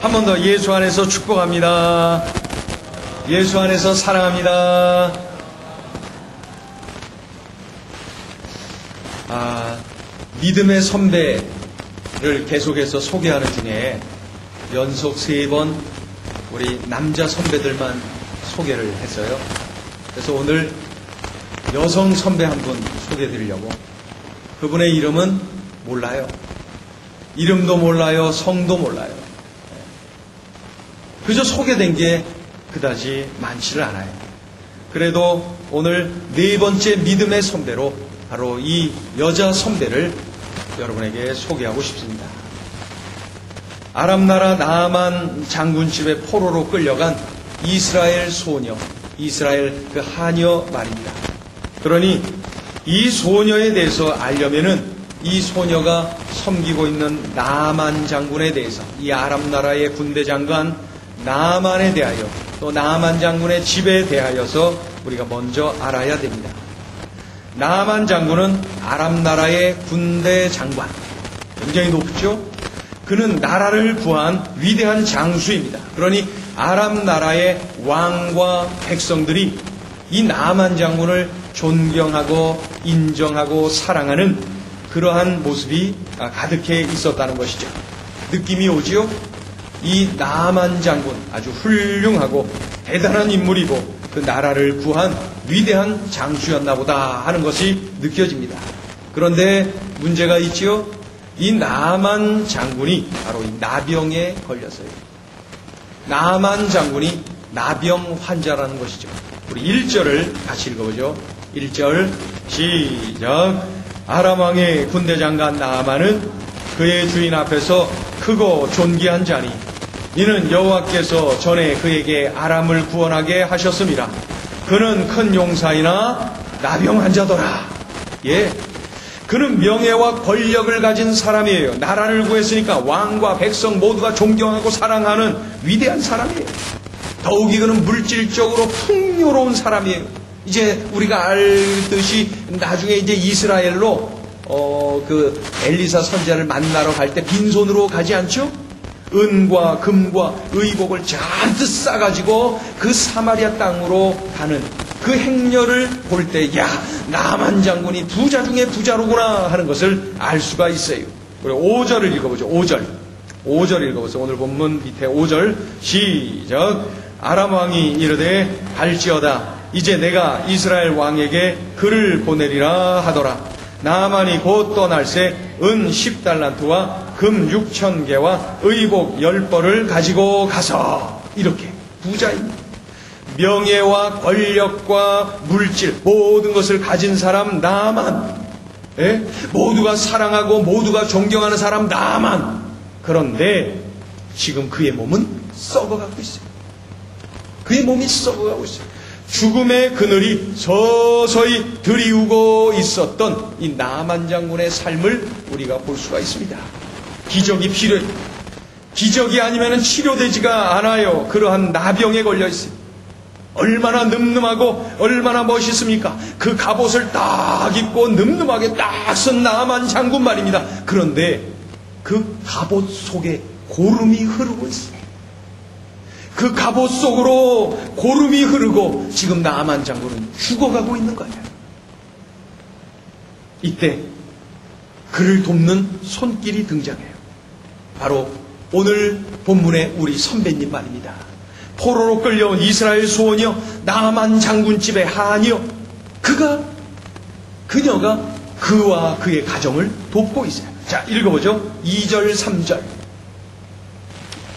한 번 더 예수 안에서 축복합니다. 예수 안에서 사랑합니다. 믿음의 선배를 계속해서 소개하는 중에 연속 3번 우리 남자 선배들만 소개를 했어요. 그래서 오늘 여성 선배 한 분 소개해드리려고. 그분의 이름은 몰라요. 이름도 몰라요. 성도 몰라요. 그저 소개된 게 그다지 많지를 않아요. 그래도 오늘 4번째 믿음의 선배로 바로 이 여자 선배를 여러분에게 소개하고 싶습니다. 아람 나라 나아만 장군집에 포로로 끌려간 이스라엘 소녀, 이스라엘 그 하녀 말입니다. 그러니 이 소녀에 대해서 알려면은 이 소녀가 섬기고 있는 나아만 장군에 대해서, 이 아람 나라의 군대 장관 나아만에 대하여, 또 나아만 장군의 집에 대하여서 우리가 먼저 알아야 됩니다. 나아만 장군은 아람 나라의 군대 장관, 굉장히 높죠? 그는 나라를 구한 위대한 장수입니다. 그러니 아람 나라의 왕과 백성들이 이 나아만 장군을 존경하고 인정하고 사랑하는 그러한 모습이 가득해 있었다는 것이죠. 느낌이 오지요? 이 나아만 장군 아주 훌륭하고 대단한 인물이고 그 나라를 구한 위대한 장수였나 보다 하는 것이 느껴집니다. 그런데 문제가 있지요? 이 나아만 장군이 바로 이 나병에 걸렸어요. 나아만 장군이 나병 환자라는 것이죠. 우리 1절을 같이 읽어보죠. 1절 시작. 아람 왕의 군대 장관 나아만은 그의 주인 앞에서 크고 존귀한 자니 이는 여호와께서 전에 그에게 아람을 구원하게 하셨음이라. 그는 큰 용사이나 나병 환자더라. 예, 그는 명예와 권력을 가진 사람이에요. 나라를 구했으니까 왕과 백성 모두가 존경하고 사랑하는 위대한 사람이에요. 더욱이 그는 물질적으로 풍요로운 사람이에요. 이제 우리가 알듯이 나중에 이제 이스라엘로 그 엘리사 선지자를 만나러 갈 때 빈손으로 가지 않죠? 은과 금과 의복을 잔뜩 싸가지고 그 사마리아 땅으로 가는 그 행렬을 볼 때, 야, 나아만 장군이 부자 중에 부자로구나 하는 것을 알 수가 있어요. 우리 5절을 읽어보죠. 5절 읽어보세요. 오늘 본문 밑에 5절 시작. 아람 왕이 이르되 갈지어다. 이제 내가 이스라엘 왕에게 글을 보내리라 하더라. 나아만이 곧 떠날새 은 10달란트와 금 6,000개와 의복 10벌을 가지고 가서, 이렇게 부자입니다. 명예와 권력과 물질 모든 것을 가진 사람 나아만, 예? 모두가 사랑하고 모두가 존경하는 사람 나아만. 그런데 지금 그의 몸은 썩어가고 있어요. 그의 몸이 썩어가고 있어요. 죽음의 그늘이 서서히 들이우고 있었던 이 나아만 장군의 삶을 우리가 볼 수가 있습니다. 기적이 필요해요. 기적이 아니면 치료되지가 않아요. 그러한 나병에 걸려 있어요. 얼마나 늠름하고 얼마나 멋있습니까? 그 갑옷을 딱 입고 늠름하게 딱 쓴 나아만 장군 말입니다. 그런데 그 갑옷 속에 고름이 흐르고 있어요. 그 갑옷 속으로 고름이 흐르고 지금 나아만 장군은 죽어가고 있는 거예요. 이때 그를 돕는 손길이 등장해요. 바로 오늘 본문의 우리 선배님 말입니다. 포로로 끌려온 이스라엘 소녀 나아만 장군집의 하녀, 그녀가 그와 그의 가정을 돕고 있어요. 자, 읽어보죠. 2절 3절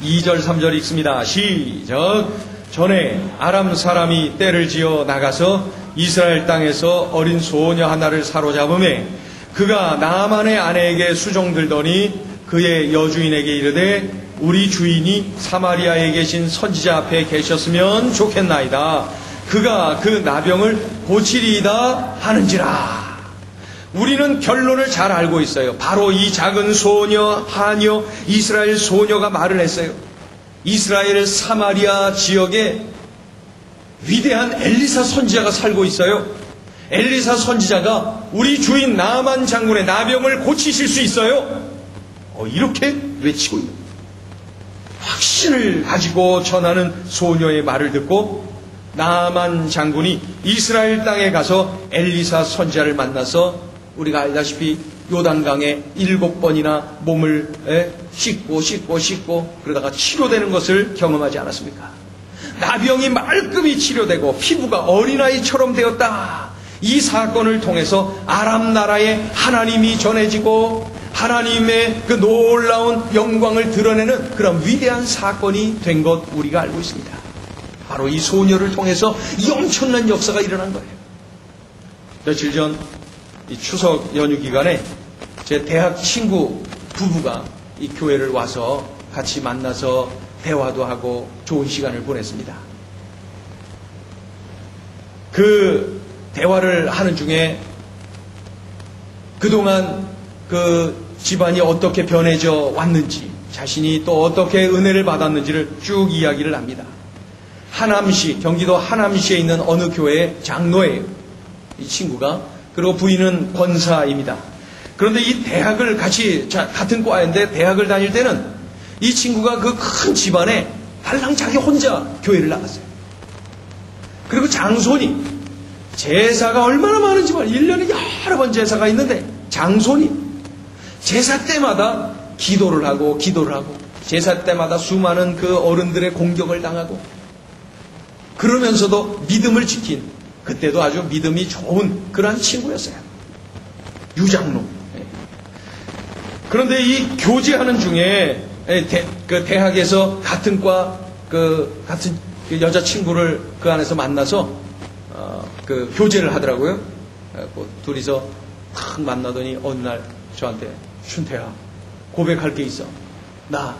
2절 3절 읽습니다. 시작. 전에 아람 사람이 떼를 지어 나가서 이스라엘 땅에서 어린 소녀 하나를 사로잡음에 그가 나아만의 아내에게 수종들더니 그의 여주인에게 이르되 우리 주인이 사마리아에 계신 선지자 앞에 계셨으면 좋겠나이다. 그가 그 나병을 고치리이다 하는지라. 우리는 결론을 잘 알고 있어요. 바로 이 작은 소녀, 하녀, 이스라엘 소녀가 말을 했어요. 이스라엘 사마리아 지역에 위대한 엘리사 선지자가 살고 있어요. 엘리사 선지자가 우리 주인 나아만 장군의 나병을 고치실 수 있어요. 이렇게 외치고 있는 거예요. 확신을 가지고 전하는 소녀의 말을 듣고 나아만 장군이 이스라엘 땅에 가서 엘리사 선지자를 만나서 우리가 알다시피 요단강에 7번이나 몸을 씻고 그러다가 치료되는 것을 경험하지 않았습니까? 나병이 말끔히 치료되고 피부가 어린아이처럼 되었다. 이 사건을 통해서 아람 나라에 하나님이 전해지고 하나님의 그 놀라운 영광을 드러내는 그런 위대한 사건이 된 것 우리가 알고 있습니다. 바로 이 소녀를 통해서 이 엄청난 역사가 일어난 거예요. 며칠 전 이 추석 연휴 기간에 제 대학 친구 부부가 이 교회를 와서 같이 만나서 대화도 하고 좋은 시간을 보냈습니다. 그 대화를 하는 중에 그동안 그 집안이 어떻게 변해져 왔는지, 자신이 또 어떻게 은혜를 받았는지를 쭉 이야기를 합니다. 하남시, 경기도 하남시에 있는 어느 교회의 장로예요. 이 친구가. 그리고 부인은 권사입니다. 그런데 이 대학을 같은 과인데 대학을 다닐 때는 이 친구가 그 큰 집안에 달랑 자기 혼자 교회를 나갔어요. 그리고 장손이 제사가 얼마나 많은지 말이야. 1년에 여러 번 제사가 있는데 장손이 제사 때마다 기도를 하고 제사 때마다 수많은 그 어른들의 공격을 당하고 그러면서도 믿음을 지킨 그때도 아주 믿음이 좋은 그러한 친구였어요. 유장로. 그런데 이 교제하는 중에 그 대학에서 같은 과 같은 여자친구를 그 안에서 만나서 그 교제를 하더라고요. 둘이서 탁 만나더니 어느 날 저한테 춘태야 고백할 게 있어. 나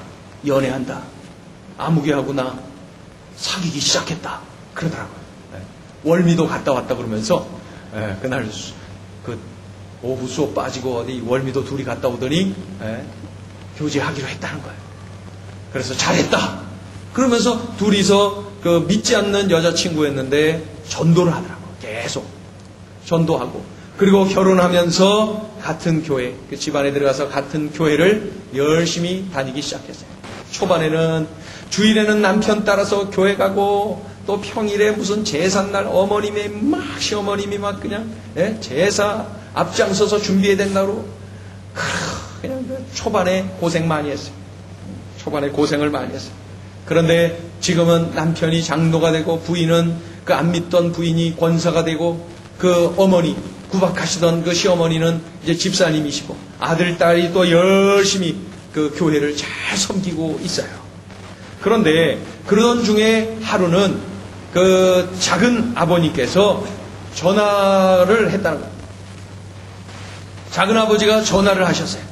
연애한다. 아무개하고 나 사귀기 시작했다. 그러더라고요. 월미도 갔다 왔다 그러면서 그날 그 오후 수업 빠지고 어디 월미도 둘이 갔다 오더니 교제하기로 했다는 거예요. 그래서 잘했다. 그러면서 둘이서 그 믿지 않는 여자친구였는데 전도를 하더라고요. 계속 전도하고 그리고 결혼하면서 같은 교회, 그 집안에 들어가서 같은 교회를 열심히 다니기 시작했어요. 초반에는 주일에는 남편 따라서 교회 가고 또 평일에 무슨 제삿날 시어머님이 막 그냥 제사 앞장서서 준비해야 된다고 그냥 초반에 고생 많이 했어요. 초반에 고생을 많이 했어요. 그런데 지금은 남편이 장로가 되고 부인은 그 안 믿던 부인이 권사가 되고 그 어머니 구박하시던 그 시어머니는 이제 집사님이시고 아들 딸이 또 열심히 그 교회를 잘 섬기고 있어요. 그런데 그러던 중에 하루는 그 작은 아버님께서 전화를 했다는 거예요. 작은 아버지가 전화를 하셨어요.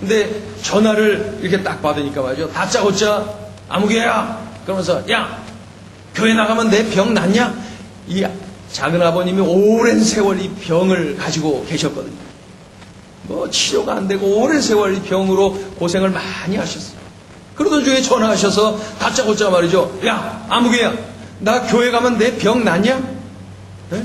근데 전화를 이렇게 딱 받으니까 말이죠. 다짜고짜 아무개야 그러면서 야 교회 나가면 내 병 낫냐? 이 작은 아버님이 오랜 세월 이 병을 가지고 계셨거든요. 뭐 치료가 안 되고 오랜 세월 이 병으로 고생을 많이 하셨어요. 그러던 중에 전화하셔서 다짜고짜 말이죠. 야 아무개야 나 교회 가면 내 병 낫냐? 네?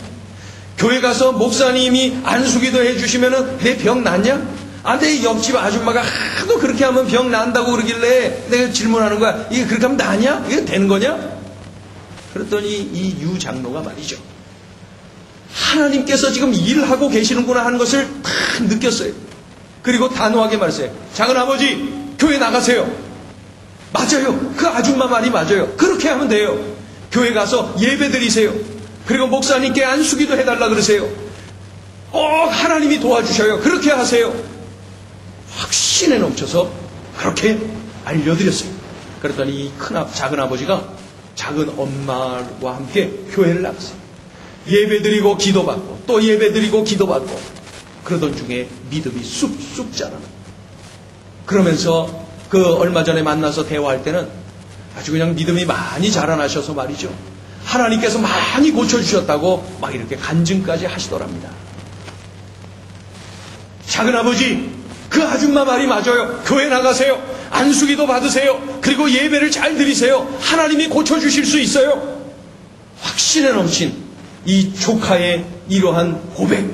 교회 가서 목사님이 안수기도 해주시면 내 병 낫냐? 내 옆집 아줌마가 하도 그렇게 하면 병 난다고 그러길래 내가 질문하는 거야. 이게 그렇게 하면 나냐? 이게 되는 거냐? 그랬더니 이 유 장로가 말이죠. 하나님께서 지금 일을 하고 계시는구나 하는 것을 딱 느꼈어요. 그리고 단호하게 말했어요. 작은 아버지 교회 나가세요. 맞아요. 그 아줌마 말이 맞아요. 그렇게 하면 돼요. 교회 가서 예배 드리세요. 그리고 목사님께 안수기도 해달라 그러세요. 하나님이 도와주셔요. 그렇게 하세요. 확신에 넘쳐서 그렇게 알려드렸어요. 그랬더니 이 작은 아버지가 작은 엄마와 함께 교회를 나갔어요. 예배 드리고 기도받고 또 예배 드리고 기도받고 그러던 중에 믿음이 쑥쑥 자라는 그러면서 그 얼마 전에 만나서 대화할 때는 아주 그냥 믿음이 많이 자라나셔서 말이죠. 하나님께서 많이 고쳐주셨다고 막 이렇게 간증까지 하시더랍니다. 작은 아버지, 그 아줌마 말이 맞아요. 교회 나가세요. 안수기도 받으세요. 그리고 예배를 잘 드리세요. 하나님이 고쳐주실 수 있어요. 확신에 넘친 이 조카의 이러한 고백,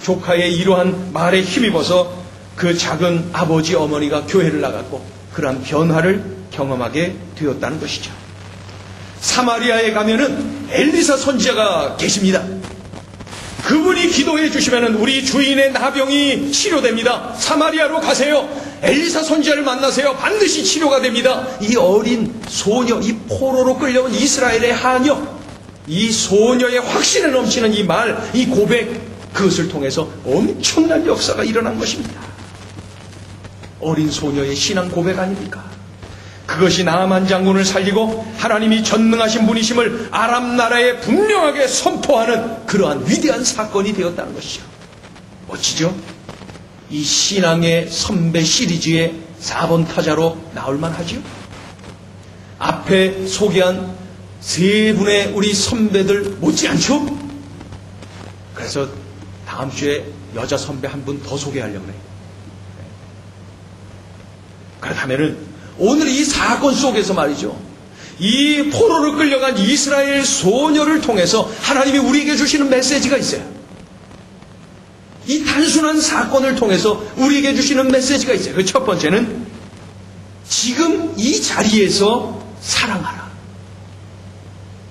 조카의 이러한 말에 힘입어서 그 작은 아버지 어머니가 교회를 나갔고 그러한 변화를 경험하게 되었다는 것이죠. 사마리아에 가면은 엘리사 선지자가 계십니다. 그분이 기도해 주시면은 우리 주인의 나병이 치료됩니다. 사마리아로 가세요. 엘리사 선지자를 만나세요. 반드시 치료가 됩니다. 이 어린 소녀, 이 포로로 끌려온 이스라엘의 하녀, 이 소녀의 확신에 넘치는 이 말, 이 고백, 그것을 통해서 엄청난 역사가 일어난 것입니다. 어린 소녀의 신앙 고백 아닙니까? 그것이 나아만 장군을 살리고 하나님이 전능하신 분이심을 아람 나라에 분명하게 선포하는 그러한 위대한 사건이 되었다는 것이죠. 멋지죠? 이 신앙의 선배 시리즈의 4번 타자로 나올만 하죠? 앞에 소개한 세 분의 우리 선배들 못지않죠? 그래서 다음 주에 여자 선배 한 분 더 소개하려고 해요. 그렇다면은 오늘 이 사건 속에서 말이죠, 이 포로로 끌려간 이스라엘 소녀를 통해서 하나님이 우리에게 주시는 메시지가 있어요. 이 단순한 사건을 통해서 우리에게 주시는 메시지가 있어요. 그 첫 번째는 지금 이 자리에서 사랑하라.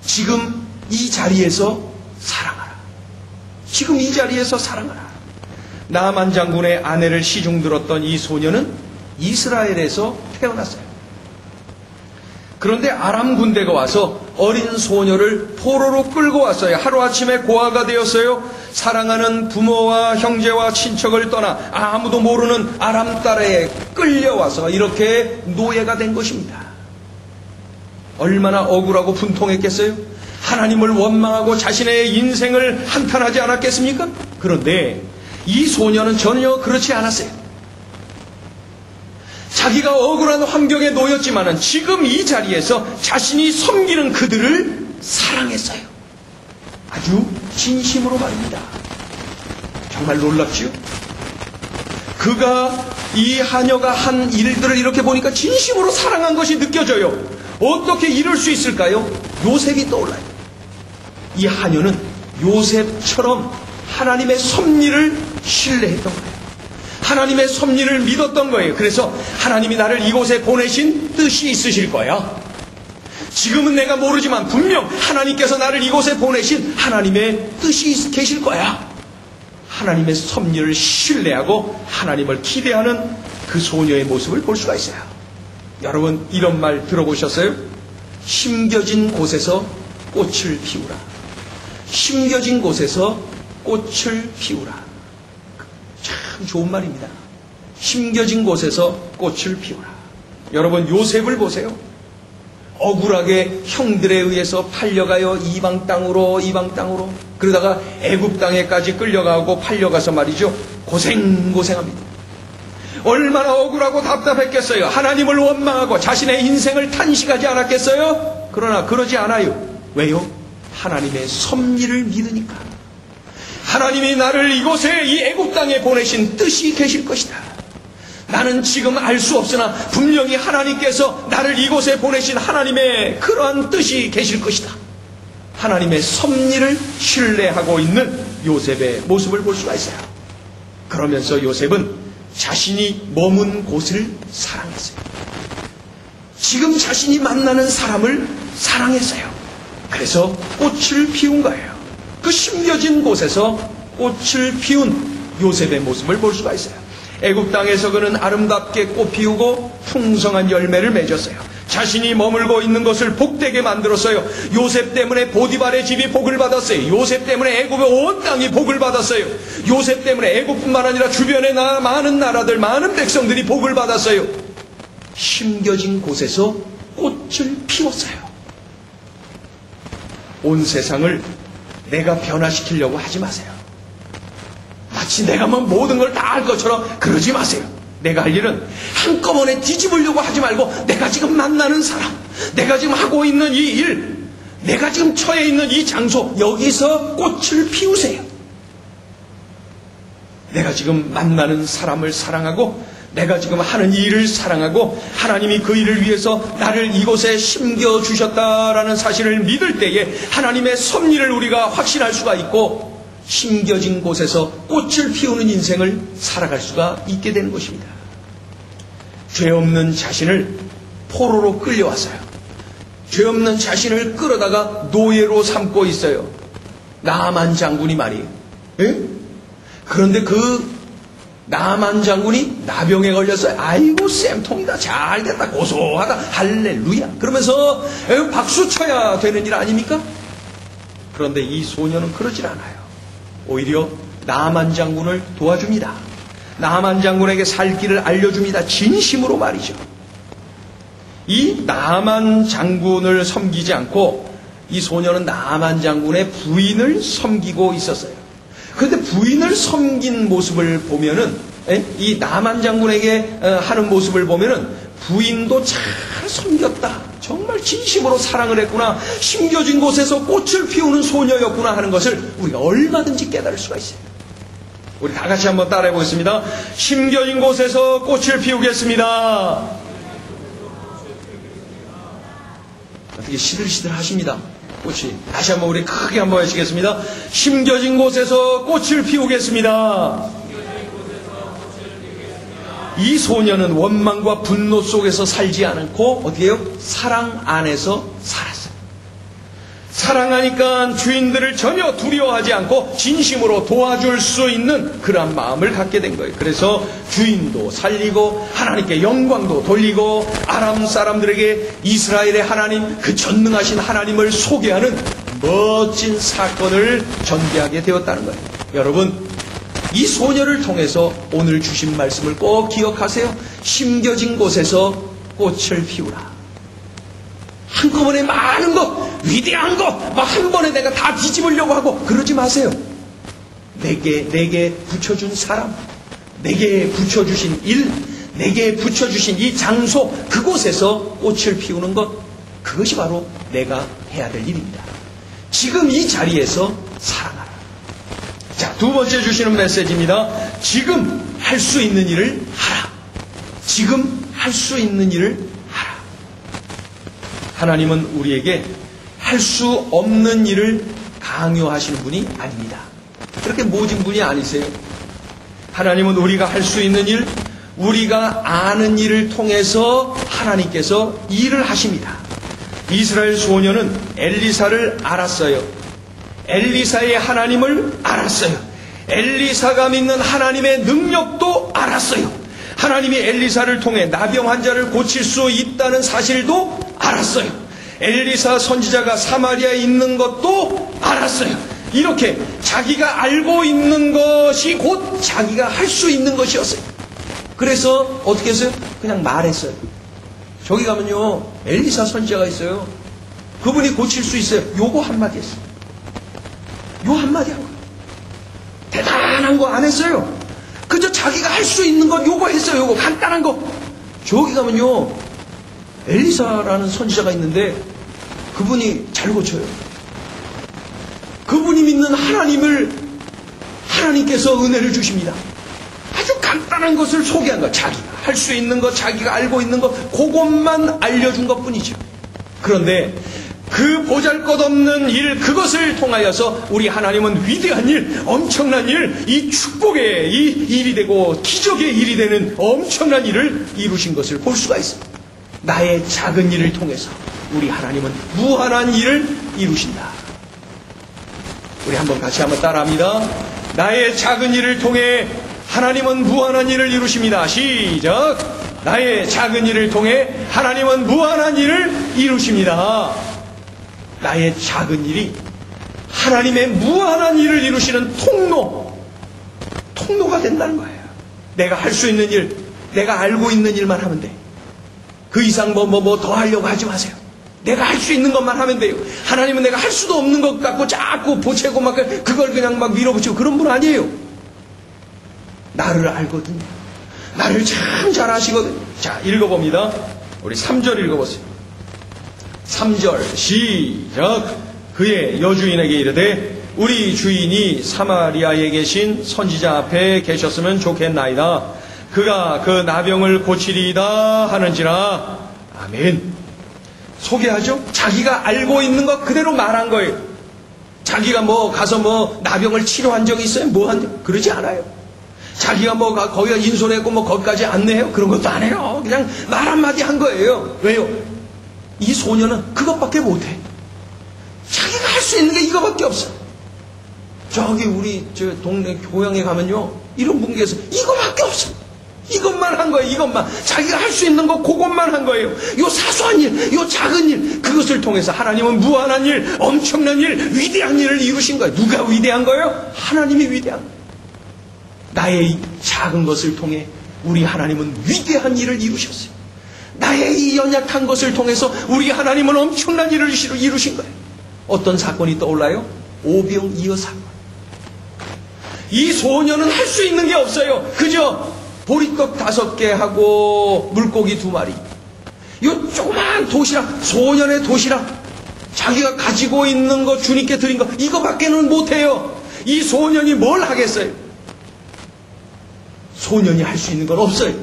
지금 이 자리에서 사랑하라. 지금 이 자리에서 사랑하라. 나만 장군의 아내를 시중 들었던 이 소녀는 이스라엘에서 태어났어요. 그런데 아람 군대가 와서 어린 소녀를 포로로 끌고 왔어요. 하루아침에 고아가 되었어요. 사랑하는 부모와 형제와 친척을 떠나 아무도 모르는 아람 땅에 끌려와서 이렇게 노예가 된 것입니다. 얼마나 억울하고 분통했겠어요? 하나님을 원망하고 자신의 인생을 한탄하지 않았겠습니까? 그런데 이 소녀는 전혀 그렇지 않았어요. 자기가 억울한 환경에 놓였지만은 지금 이 자리에서 자신이 섬기는 그들을 사랑했어요. 아주 진심으로 말입니다. 정말 놀랍지요? 그가 이 하녀가 한 일들을 이렇게 보니까 진심으로 사랑한 것이 느껴져요. 어떻게 이럴 수 있을까요? 요셉이 떠올라요. 이 하녀는 요셉처럼 하나님의 섭리를 신뢰했던 거예요. 하나님의 섭리를 믿었던 거예요. 그래서 하나님이 나를 이곳에 보내신 뜻이 있으실 거야. 지금은 내가 모르지만 분명 하나님께서 나를 이곳에 보내신 하나님의 뜻이 계실 거야. 하나님의 섭리를 신뢰하고 하나님을 기대하는 그 소녀의 모습을 볼 수가 있어요. 여러분 이런 말 들어보셨어요? 심겨진 곳에서 꽃을 피우라. 심겨진 곳에서 꽃을 피우라. 참 좋은 말입니다. 심겨진 곳에서 꽃을 피우라. 여러분 요셉을 보세요. 억울하게 형들에 의해서 팔려가요. 이방 땅으로 그러다가 애굽 땅에까지 끌려가고 팔려가서 말이죠. 고생합니다. 얼마나 억울하고 답답했겠어요. 하나님을 원망하고 자신의 인생을 탄식하지 않았겠어요? 그러나 그러지 않아요. 왜요? 하나님의 섭리를 믿으니까. 하나님이 나를 이곳에 이 애굽 땅에 보내신 뜻이 계실 것이다. 나는 지금 알 수 없으나 분명히 하나님께서 나를 이곳에 보내신 하나님의 그러한 뜻이 계실 것이다. 하나님의 섭리를 신뢰하고 있는 요셉의 모습을 볼 수가 있어요. 그러면서 요셉은 자신이 머문 곳을 사랑했어요. 지금 자신이 만나는 사람을 사랑했어요. 그래서 꽃을 피운 거예요. 그 심겨진 곳에서 꽃을 피운 요셉의 모습을 볼 수가 있어요. 애굽 땅에서 그는 아름답게 꽃 피우고 풍성한 열매를 맺었어요. 자신이 머물고 있는 것을 복되게 만들었어요. 요셉 때문에 보디발의 집이 복을 받았어요. 요셉 때문에 애굽의 온 땅이 복을 받았어요. 요셉 때문에 애굽뿐만 아니라 주변의 많은 나라들, 많은 백성들이 복을 받았어요. 심겨진 곳에서 꽃을 피웠어요. 온 세상을 내가 변화시키려고 하지 마세요. 마치 내가 모든 걸 다 알 것처럼 그러지 마세요. 내가 할 일은 한꺼번에 뒤집으려고 하지 말고 내가 지금 만나는 사람, 내가 지금 하고 있는 이 일, 내가 지금 처해 있는 이 장소, 여기서 꽃을 피우세요. 내가 지금 만나는 사람을 사랑하고 내가 지금 하는 일을 사랑하고 하나님이 그 일을 위해서 나를 이곳에 심겨주셨다라는 사실을 믿을 때에 하나님의 섭리를 우리가 확신할 수가 있고 심겨진 곳에서 꽃을 피우는 인생을 살아갈 수가 있게 되는 것입니다. 죄 없는 자신을 포로로 끌려왔어요. 죄 없는 자신을 끌어다가 노예로 삼고 있어요. 나만 장군이 말이에요. 예? 그런데 그 나만 장군이 나병에 걸렸어요. 아이고 쌤통이다. 잘됐다. 고소하다. 할렐루야. 그러면서 박수 쳐야 되는 일 아닙니까? 그런데 이 소녀는 그러질 않아요. 오히려 나만 장군을 도와줍니다. 나만 장군에게 살 길을 알려줍니다. 진심으로 말이죠. 이 나만 장군을 섬기지 않고 이 소녀는 나만 장군의 부인을 섬기고 있었어요. 그런데 부인을 섬긴 모습을 보면은, 이 나만 장군에게 하는 모습을 보면은 부인도 잘 섬겼다. 정말 진심으로 사랑을 했구나. 심겨진 곳에서 꽃을 피우는 소녀였구나 하는 것을 우리가 얼마든지 깨달을 수가 있어요. 우리 다 같이 한번 따라해 보겠습니다. 심겨진 곳에서 꽃을 피우겠습니다. 어떻게 시들시들 하십니다. 꽃이. 다시 한번 우리 크게 한번 외치겠습니다. 심겨진 곳에서 꽃을 피우겠습니다. 이 소녀는 원망과 분노 속에서 살지 않고 어떻게 해요? 사랑 안에서 살았어요. 사랑하니까 주인들을 전혀 두려워하지 않고 진심으로 도와줄 수 있는 그러한 마음을 갖게 된 거예요. 그래서 주인도 살리고 하나님께 영광도 돌리고 아람 사람들에게 이스라엘의 하나님, 그 전능하신 하나님을 소개하는 멋진 사건을 전개하게 되었다는 거예요. 여러분, 이 소녀를 통해서 오늘 주신 말씀을 꼭 기억하세요. 심겨진 곳에서 꽃을 피우라. 한꺼번에 많은 것, 위대한 것, 막 한 번에 내가 다 뒤집으려고 하고 그러지 마세요. 내게 붙여준 사람, 내게 붙여주신 일, 내게 붙여주신 이 장소, 그곳에서 꽃을 피우는 것, 그것이 바로 내가 해야 될 일입니다. 지금 이 자리에서 사랑하라. 자, 두 번째 주시는 메시지입니다. 지금 할 수 있는 일을 하라. 지금 할 수 있는 일을 하라. 하나님은 우리에게 할 수 없는 일을 강요하시는 분이 아닙니다. 그렇게 모진 분이 아니세요. 하나님은 우리가 할 수 있는 일, 우리가 아는 일을 통해서 하나님께서 일을 하십니다. 이스라엘 소녀는 엘리사를 알았어요. 엘리사의 하나님을 알았어요. 엘리사가 믿는 하나님의 능력도 알았어요. 하나님이 엘리사를 통해 나병 환자를 고칠 수 있다는 사실도 알았어요. 엘리사 선지자가 사마리아에 있는 것도 알았어요. 이렇게 자기가 알고 있는 것이 곧 자기가 할 수 있는 것이었어요. 그래서 어떻게 했어요? 그냥 말했어요. 저기 가면요, 엘리사 선지자가 있어요. 그분이 고칠 수 있어요. 요거 한마디 했어요. 요 한마디 한 거예요. 대단한 거 안 했어요. 그저 자기가 할 수 있는 건 요거 했어요. 요거 간단한 거. 저기 가면요, 엘리사라는 선지자가 있는데 그분이 잘 고쳐요. 그분이 믿는 하나님을 하나님께서 은혜를 주십니다. 아주 간단한 것을 소개한 것, 자기가 할 수 있는 것, 자기가 알고 있는 것, 그것만 알려준 것뿐이죠. 그런데 그 보잘것없는 일, 그것을 통하여서 우리 하나님은 위대한 일, 엄청난 일, 이 축복의 이 일이 되고 기적의 일이 되는 엄청난 일을 이루신 것을 볼 수가 있습니다. 나의 작은 일을 통해서 우리 하나님은 무한한 일을 이루신다. 우리 같이 한번 따라합니다. 나의 작은 일을 통해 하나님은 무한한 일을 이루십니다. 시작. 나의 작은 일을 통해 하나님은 무한한 일을 이루십니다. 나의 작은 일이 하나님의 무한한 일을 이루시는 통로가 된다는 거예요. 내가 할 수 있는 일, 내가 알고 있는 일만 하면 돼. 그 이상 더 하려고 하지 마세요. 내가 할 수 있는 것만 하면 돼요. 하나님은 내가 할 수도 없는 것 갖고 자꾸 보채고 막 그걸 그냥 막 밀어붙이고 그런 분 아니에요. 나를 알거든요. 나를 참 잘 아시거든요. 자, 읽어봅니다. 우리 3절 읽어보세요. 3절 시작. 그의 여주인에게 이르되 우리 주인이 사마리아에 계신 선지자 앞에 계셨으면 좋겠나이다. 그가 그 나병을 고치리이다 하는지라. 아멘. 소개하죠. 자기가 알고 있는 것 그대로 말한 거예요. 자기가 가서 나병을 치료한 적이 있어요? 그러지 않아요. 자기가 뭐 거기가 인솔했고 뭐 거기까지 안내해요? 그런 것도 안 해요. 그냥 말 한마디 한 거예요. 왜요? 이 소녀는 그것밖에 못해. 자기가 할 수 있는 게 이거밖에 없어. 저기 우리 저 동네 교양에 가면요, 이런 분께서 이거밖에 없어. 이것만 한 거예요. 이것만. 자기가 할 수 있는 거 그것만 한 거예요. 요 사소한 일, 요 작은 일, 그것을 통해서 하나님은 무한한 일, 엄청난 일, 위대한 일을 이루신 거예요. 누가 위대한 거예요? 하나님이 위대한 거예요. 나의 작은 것을 통해 우리 하나님은 위대한 일을 이루셨어요. 나의 이 연약한 것을 통해서 우리 하나님은 엄청난 일을 이루신 거예요. 어떤 사건이 떠올라요? 오병이어 사건. 이 소녀는 할 수 있는 게 없어요. 그저 보리떡 5개 하고 물고기 2마리. 이 조그만 도시락, 소년의 도시락, 자기가 가지고 있는 거, 주님께 드린 거, 이거밖에는 못해요. 이 소년이 뭘 하겠어요? 소년이 할 수 있는 건 없어요.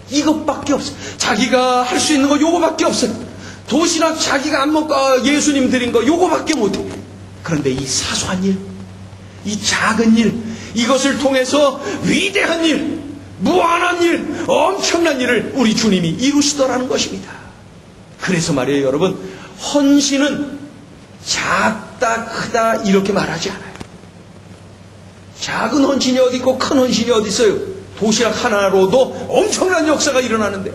이것밖에 없어요. 자기가 할 수 있는 거 요거밖에 없어요. 도시락 자기가 안 먹고 예수님 드린 거 요거밖에 못해요. 그런데 이 사소한 일, 이 작은 일, 이것을 통해서 위대한 일, 무한한 일, 엄청난 일을 우리 주님이 이루시더라는 것입니다. 그래서 말이에요, 여러분, 헌신은 작다 크다 이렇게 말하지 않아요. 작은 헌신이 어디 있고 큰 헌신이 어디 있어요? 도시락 하나로도 엄청난 역사가 일어나는데,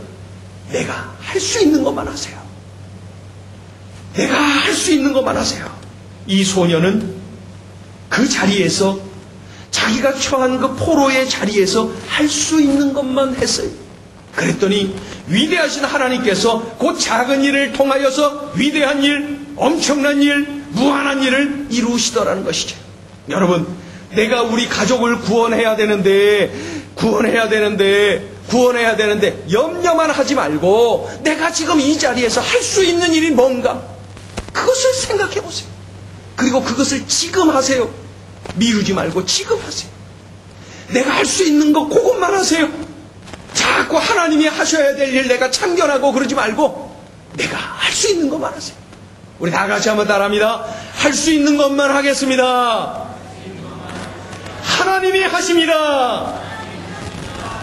내가 할 수 있는 것만 하세요. 내가 할 수 있는 것만 하세요. 이 소녀는 그 자리에서, 자기가 처한 그 포로의 자리에서 할 수 있는 것만 했어요. 그랬더니 위대하신 하나님께서 그 작은 일을 통하여서 위대한 일, 엄청난 일, 무한한 일을 이루시더라는 것이죠. 여러분, 내가 우리 가족을 구원해야 되는데 염려만 하지 말고 내가 지금 이 자리에서 할 수 있는 일이 뭔가, 그것을 생각해 보세요. 그리고 그것을 지금 하세요. 미루지 말고 지금 하세요. 내가 할 수 있는 거 그것만 하세요. 자꾸 하나님이 하셔야 될 일 내가 참견하고 그러지 말고 내가 할 수 있는 것만 하세요. 우리 다 같이 한번 따라합니다. 할 수 있는 것만 하겠습니다. 하나님이 하십니다.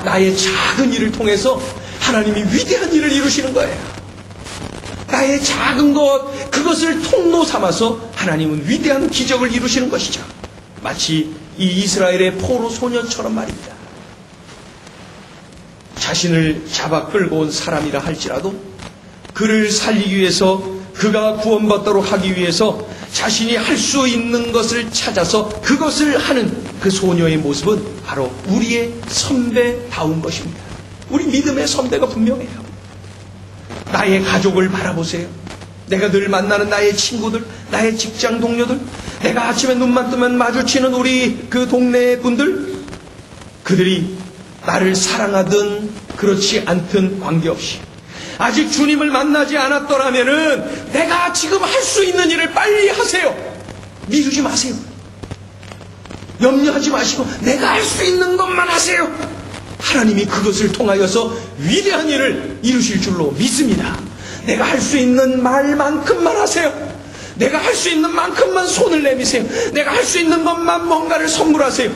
나의 작은 일을 통해서 하나님이 위대한 일을 이루시는 거예요. 나의 작은 것, 그것을 통로 삼아서 하나님은 위대한 기적을 이루시는 것이죠. 마치 이 이스라엘의 포로 소년처럼 말입니다. 자신을 잡아 끌고 온 사람이라 할지라도 그를 살리기 위해서, 그가 구원받도록 하기 위해서 자신이 할 수 있는 것을 찾아서 그것을 하는 그 소녀의 모습은 바로 우리의 선배다운 것입니다. 우리 믿음의 선배가 분명해요. 나의 가족을 바라보세요. 내가 늘 만나는 나의 친구들, 나의 직장 동료들, 내가 아침에 눈만 뜨면 마주치는 우리 그 동네 분들, 그들이 나를 사랑하든 그렇지 않든 관계없이 아직 주님을 만나지 않았더라면은 내가 지금 할 수 있는 일을 빨리 하세요. 미루지 마세요. 염려하지 마시고 내가 할 수 있는 것만 하세요. 하나님이 그것을 통하여서 위대한 일을 이루실 줄로 믿습니다. 내가 할 수 있는 말만큼만 하세요. 내가 할 수 있는 만큼만 손을 내미세요. 내가 할 수 있는 것만 뭔가를 선물하세요.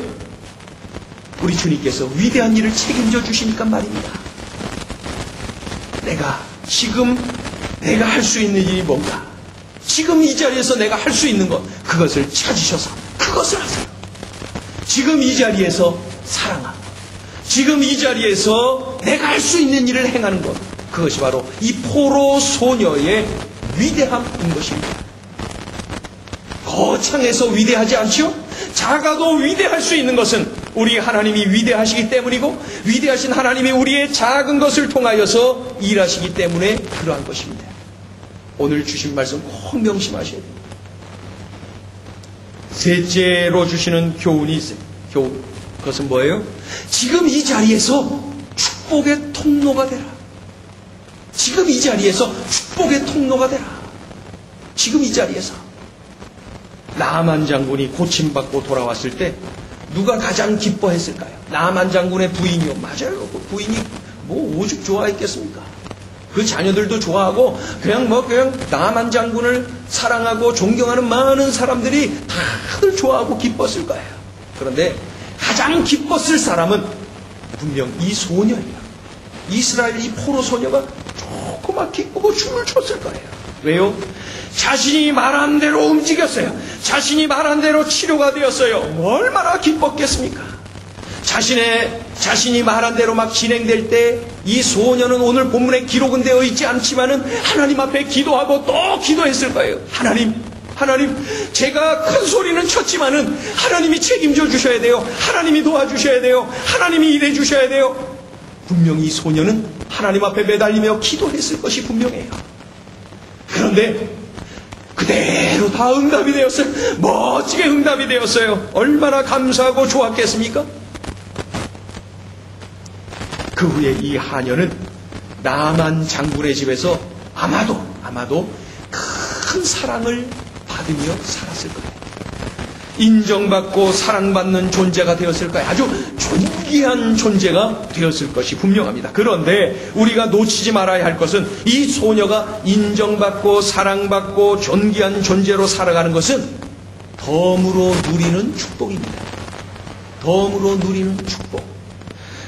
우리 주님께서 위대한 일을 책임져 주시니까 말입니다. 지금 내가 할 수 있는 일이 뭔가, 지금 이 자리에서 내가 할 수 있는 것, 그것을 찾으셔서 그것을 하세요. 지금 이 자리에서 사랑하고, 지금 이 자리에서 내가 할 수 있는 일을 행하는 것, 그것이 바로 이 포로 소녀의 위대함인 것입니다. 거창해서 위대하지 않지요? 작아도 위대할 수 있는 것은 우리 하나님이 위대하시기 때문이고, 위대하신 하나님이 우리의 작은 것을 통하여서 일하시기 때문에 그러한 것입니다. 오늘 주신 말씀 꼭 명심하셔야 됩니다. 셋째로 주시는 교훈이 있어요. 교훈. 그것은 뭐예요? 지금 이 자리에서 축복의 통로가 되라. 지금 이 자리에서 축복의 통로가 되라. 지금 이 자리에서. 나만 장군이 고침받고 돌아왔을 때 누가 가장 기뻐했을까요? 나만 장군의 부인이요. 맞아요. 그 부인이 뭐 오죽 좋아했겠습니까? 그 자녀들도 좋아하고 그냥 나만 장군을 사랑하고 존경하는 많은 사람들이 다들 좋아하고 기뻤을 거예요. 그런데 가장 기뻤을 사람은 분명 이 소녀예요. 이스라엘 이 포로 소녀가 조그맣 기쁘고 춤을 췄을 거예요. 왜요? 자신이 말한 대로 움직였어요. 자신이 말한 대로 치료가 되었어요. 얼마나 기뻤겠습니까? 자신이 말한 대로 막 진행될 때 이 소녀는 오늘 본문에 기록은 되어 있지 않지만은 하나님 앞에 기도하고 또 기도했을 거예요. 하나님, 제가 큰 소리는 쳤지만은 하나님이 책임져 주셔야 돼요. 하나님이 도와주셔야 돼요. 하나님이 일해 주셔야 돼요. 분명히 이 소녀는 하나님 앞에 매달리며 기도했을 것이 분명해요. 그런데 그대로 다 응답이 되었어요. 멋지게 응답이 되었어요. 얼마나 감사하고 좋았겠습니까? 그 후에 이 하녀는 나만 장군의 집에서 아마도 큰 사랑을 받으며 살았을 거예요. 인정받고 사랑받는 존재가 되었을 거예요. 아주 존귀한 존재가 되었을 것이 분명합니다. 그런데 우리가 놓치지 말아야 할 것은 이 소녀가 인정받고 사랑받고 존귀한 존재로 살아가는 것은 덤으로 누리는 축복입니다. 덤으로 누리는 축복.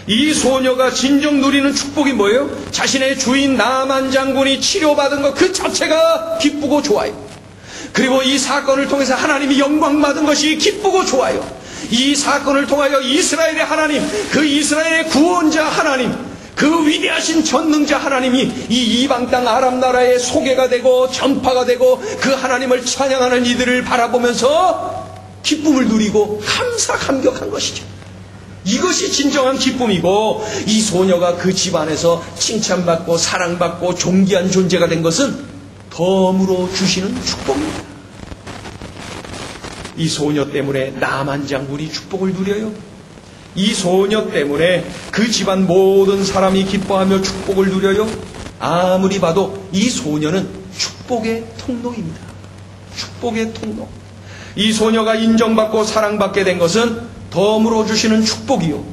이 소녀가 진정 누리는 축복이 뭐예요? 자신의 주인 나만 장군이 치료받은 것 그 자체가 기쁘고 좋아요. 그리고 이 사건을 통해서 하나님이 영광받은 것이 기쁘고 좋아요. 이 사건을 통하여 이스라엘의 하나님, 그 이스라엘의 구원자 하나님, 그 위대하신 전능자 하나님이 이 이방 땅 아람 나라에 소개가 되고 전파가 되고 그 하나님을 찬양하는 이들을 바라보면서 기쁨을 누리고 감격한 것이죠. 이것이 진정한 기쁨이고, 이 소녀가 그 집안에서 칭찬받고 사랑받고 존귀한 존재가 된 것은 덤으로 주시는 축복입니다. 이 소녀 때문에 나만 장군이 축복을 누려요. 이 소녀 때문에 그 집안 모든 사람이 기뻐하며 축복을 누려요. 아무리 봐도 이 소녀는 축복의 통로입니다. 축복의 통로. 이 소녀가 인정받고 사랑받게 된 것은 덤으로 주시는 축복이요,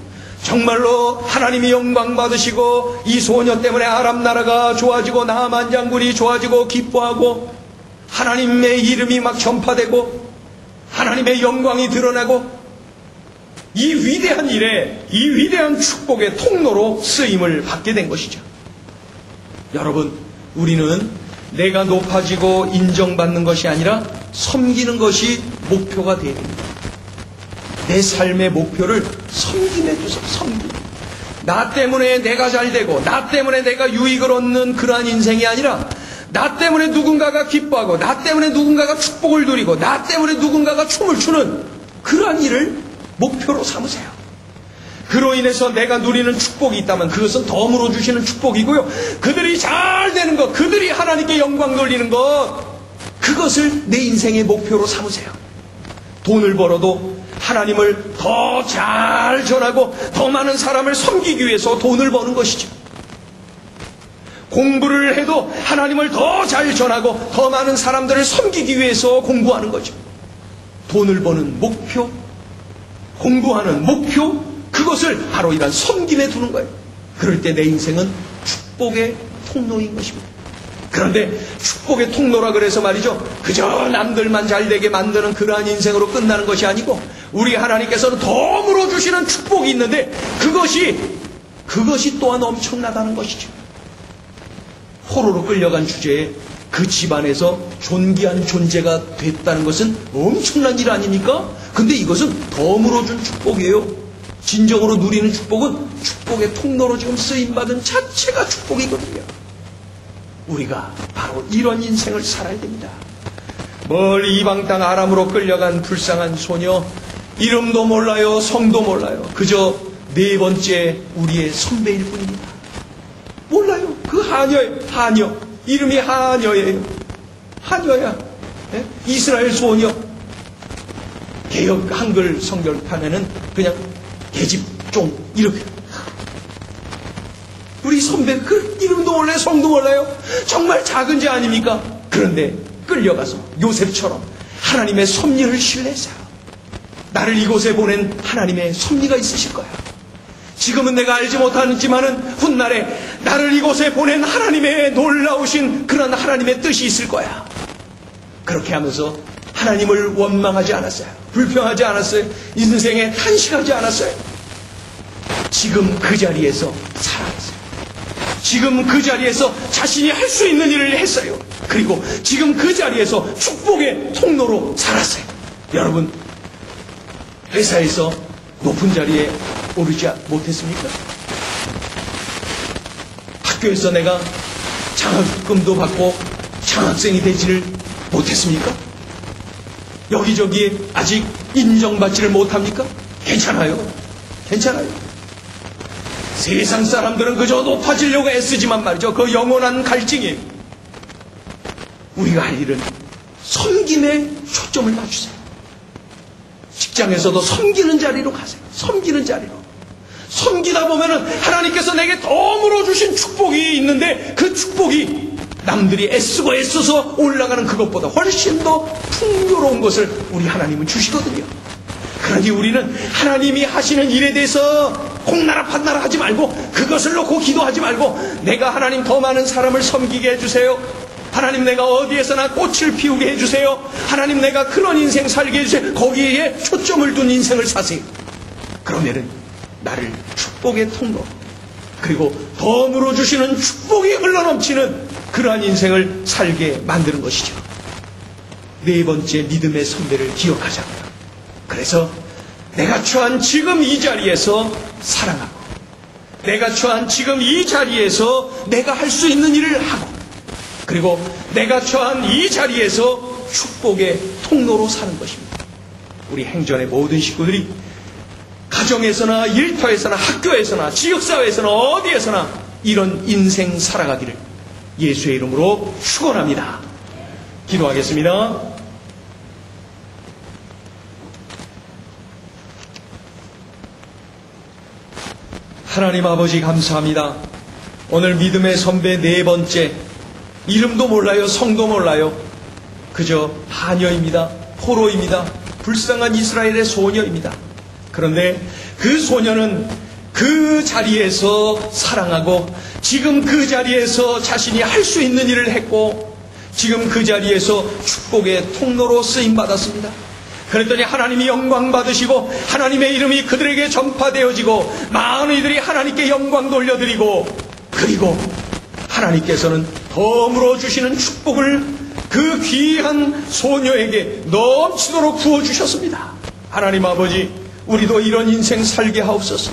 정말로 하나님이 영광 받으시고 이 소녀 때문에 아람 나라가 좋아지고 나만 장군이 좋아지고 기뻐하고 하나님의 이름이 막 전파되고 하나님의 영광이 드러나고 이 위대한 일에, 이 위대한 축복의 통로로 쓰임을 받게 된 것이죠. 여러분, 우리는 내가 높아지고 인정받는 것이 아니라 섬기는 것이 목표가 되어야 됩니다. 내 삶의 목표를 섬김에 두서 섬김. 나 때문에 내가 잘 되고 나 때문에 내가 유익을 얻는 그러한 인생이 아니라 나 때문에 누군가가 기뻐하고 나 때문에 누군가가 축복을 누리고 나 때문에 누군가가 춤을 추는 그러한 일을 목표로 삼으세요. 그로 인해서 내가 누리는 축복이 있다면 그것은 덤으로 주시는 축복이고요, 그들이 잘 되는 것, 그들이 하나님께 영광 돌리는 것, 그것을 내 인생의 목표로 삼으세요. 돈을 벌어도 하나님을 더 잘 전하고 더 많은 사람을 섬기기 위해서 돈을 버는 것이죠. 공부를 해도 하나님을 더 잘 전하고 더 많은 사람들을 섬기기 위해서 공부하는 거죠. 돈을 버는 목표, 공부하는 목표, 그것을 바로 이런 섬김에 두는 거예요. 그럴 때 내 인생은 축복의 통로인 것입니다. 그런데 축복의 통로라 그래서 말이죠, 그저 남들만 잘되게 만드는 그러한 인생으로 끝나는 것이 아니고 우리 하나님께서는 덤으로 주시는 축복이 있는데 그것이 또한 엄청나다는 것이죠. 포로로 끌려간 주제에 그 집안에서 존귀한 존재가 됐다는 것은 엄청난 일 아닙니까? 근데 이것은 덤으로 준 축복이에요. 진정으로 누리는 축복은 축복의 통로로 지금 쓰임받은 자체가 축복이거든요. 우리가 바로 이런 인생을 살아야 됩니다. 멀리 이방 땅 아람으로 끌려간 불쌍한 소녀, 이름도 몰라요, 성도 몰라요. 그저 네 번째 우리의 선배일 뿐입니다. 몰라요. 그 하녀, 이름이 하녀예요. 하녀야. 네? 이스라엘 소녀. 개역 한글 성결판에는 그냥 계집종 이렇게. 우리 선배 그 이름도 몰라요, 성도 몰라요. 정말 작은 자 아닙니까? 그런데 끌려가서 요셉처럼 하나님의 섭리를 신뢰했어요. 나를 이곳에 보낸 하나님의 섭리가 있으실 거야. 지금은 내가 알지 못하지만은 훗날에 나를 이곳에 보낸 하나님의 놀라우신 그런 하나님의 뜻이 있을 거야. 그렇게 하면서 하나님을 원망하지 않았어요. 불평하지 않았어요. 인생에 탄식하지 않았어요. 지금 그 자리에서 살아있어요. 지금 그 자리에서 자신이 할 수 있는 일을 했어요. 그리고 지금 그 자리에서 축복의 통로로 살았어요. 여러분, 회사에서 높은 자리에 오르지 못했습니까? 학교에서 내가 장학금도 받고 장학생이 되지를 못했습니까? 여기저기에 아직 인정받지를 못합니까? 괜찮아요. 괜찮아요. 세상 사람들은 그저 높아지려고 애쓰지만 말이죠. 그 영원한 갈증이에요. 우리가 할 일은 섬김에 초점을 맞추세요. 직장에서도 섬기는 자리로 가세요. 섬기는 자리로. 섬기다 보면은 하나님께서 내게 더 물어주신 축복이 있는데 그 축복이 남들이 애쓰고 애써서 올라가는 그것보다 훨씬 더 풍요로운 것을 우리 하나님은 주시거든요. 그러니 우리는 하나님이 하시는 일에 대해서 공나라 판나라 하지 말고 그것을 놓고 기도하지 말고 내가 하나님 더 많은 사람을 섬기게 해주세요. 하나님 내가 어디에서나 꽃을 피우게 해주세요. 하나님 내가 그런 인생 살게 해주세요. 거기에 초점을 둔 인생을 사세요. 그러면은 나를 축복의 통로 그리고 더 물어주시는 축복이 흘러넘치는 그러한 인생을 살게 만드는 것이죠. 네 번째 믿음의 선배를 기억하자고요. 그래서 내가 처한 지금 이 자리에서 사랑하고 내가 처한 지금 이 자리에서 내가 할 수 있는 일을 하고 그리고 내가 처한 이 자리에서 축복의 통로로 사는 것입니다. 우리 행전의 모든 식구들이 가정에서나 일터에서나 학교에서나 지역사회에서나 어디에서나 이런 인생 살아가기를 예수의 이름으로 축원합니다. 기도하겠습니다. 하나님 아버지 감사합니다. 오늘 믿음의 선배 네 번째 이름도 몰라요. 성도 몰라요. 그저 하녀입니다. 포로입니다. 불쌍한 이스라엘의 소녀입니다. 그런데 그 소녀는 그 자리에서 사랑하고 지금 그 자리에서 자신이 할 수 있는 일을 했고 지금 그 자리에서 축복의 통로로 쓰임받았습니다. 그랬더니 하나님이 영광 받으시고 하나님의 이름이 그들에게 전파되어지고 많은 이들이 하나님께 영광 돌려드리고 그리고 하나님께서는 더 물어주시는 축복을 그 귀한 소녀에게 넘치도록 부어주셨습니다. 하나님 아버지, 우리도 이런 인생 살게 하옵소서.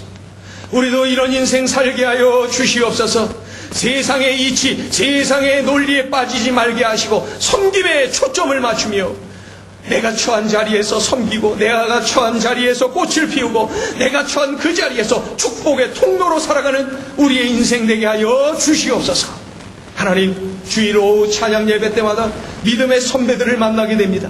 우리도 이런 인생 살게 하여 주시옵소서. 세상의 이치, 세상의 논리에 빠지지 말게 하시고 섬김에 초점을 맞추며 내가 처한 자리에서 섬기고 내가 처한 자리에서 꽃을 피우고 내가 처한 그 자리에서 축복의 통로로 살아가는 우리의 인생 되게 하여 주시옵소서. 하나님, 주일 오후 찬양 예배 때마다 믿음의 선배들을 만나게 됩니다.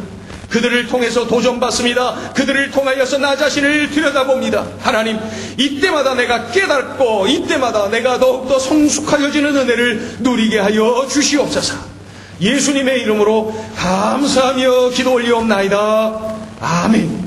그들을 통해서 도전받습니다. 그들을 통하여서 나 자신을 들여다봅니다. 하나님, 이때마다 내가 깨닫고 이때마다 내가 더욱더 성숙하여지는 은혜를 누리게 하여 주시옵소서. 예수님의 이름으로 감사하며 기도 올리옵나이다. 아멘.